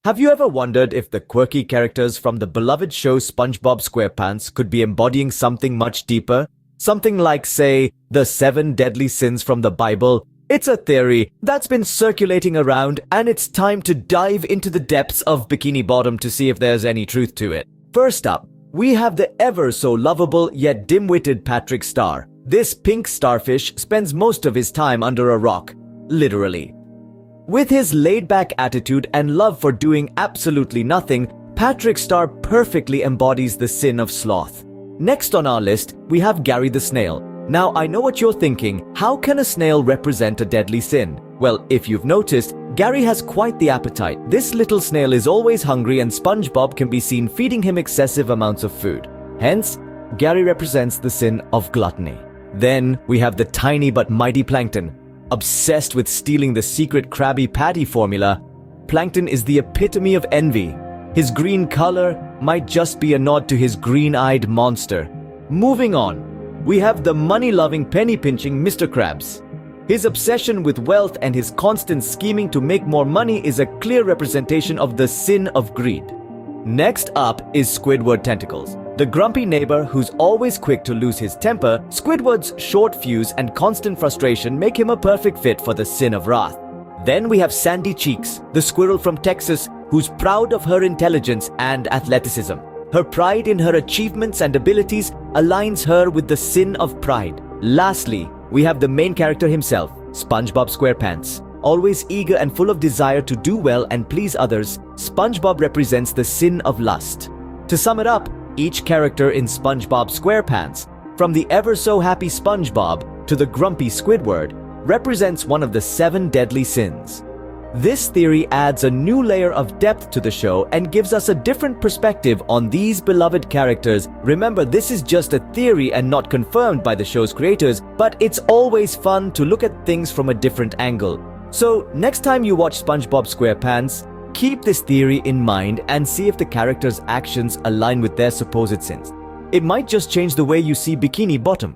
Have you ever wondered if the quirky characters from the beloved show SpongeBob SquarePants could be embodying something much deeper? Something like, say, the 7 deadly sins from the Bible? It's a theory that's been circulating around, and it's time to dive into the depths of Bikini Bottom to see if there's any truth to it. First up, we have the ever so lovable yet dim-witted Patrick Star. This pink starfish spends most of his time under a rock, literally. With his laid-back attitude and love for doing absolutely nothing, Patrick Star perfectly embodies the sin of sloth. Next on our list, we have Gary the Snail. Now, I know what you're thinking, how can a snail represent a deadly sin? Well, if you've noticed, Gary has quite the appetite. This little snail is always hungry, and SpongeBob can be seen feeding him excessive amounts of food. Hence, Gary represents the sin of gluttony. Then, we have the tiny but mighty Plankton. Obsessed with stealing the secret Krabby Patty formula, Plankton is the epitome of envy. His green color might just be a nod to his green-eyed monster. Moving on, we have the money-loving, penny-pinching Mr. Krabs. His obsession with wealth and his constant scheming to make more money is a clear representation of the sin of greed. Next up is Squidward Tentacles. The grumpy neighbor who's always quick to lose his temper, Squidward's short fuse and constant frustration make him a perfect fit for the sin of wrath. Then we have Sandy Cheeks, the squirrel from Texas, who's proud of her intelligence and athleticism. Her pride in her achievements and abilities aligns her with the sin of pride. Lastly, we have the main character himself, SpongeBob SquarePants. Always eager and full of desire to do well and please others, SpongeBob represents the sin of lust. To sum it up, each character in SpongeBob SquarePants, from the ever-so-happy SpongeBob to the grumpy Squidward, represents one of the 7 deadly sins. This theory adds a new layer of depth to the show and gives us a different perspective on these beloved characters. Remember, this is just a theory and not confirmed by the show's creators, but it's always fun to look at things from a different angle. So, next time you watch SpongeBob SquarePants, keep this theory in mind and see if the characters' actions align with their supposed sins. It might just change the way you see Bikini Bottom.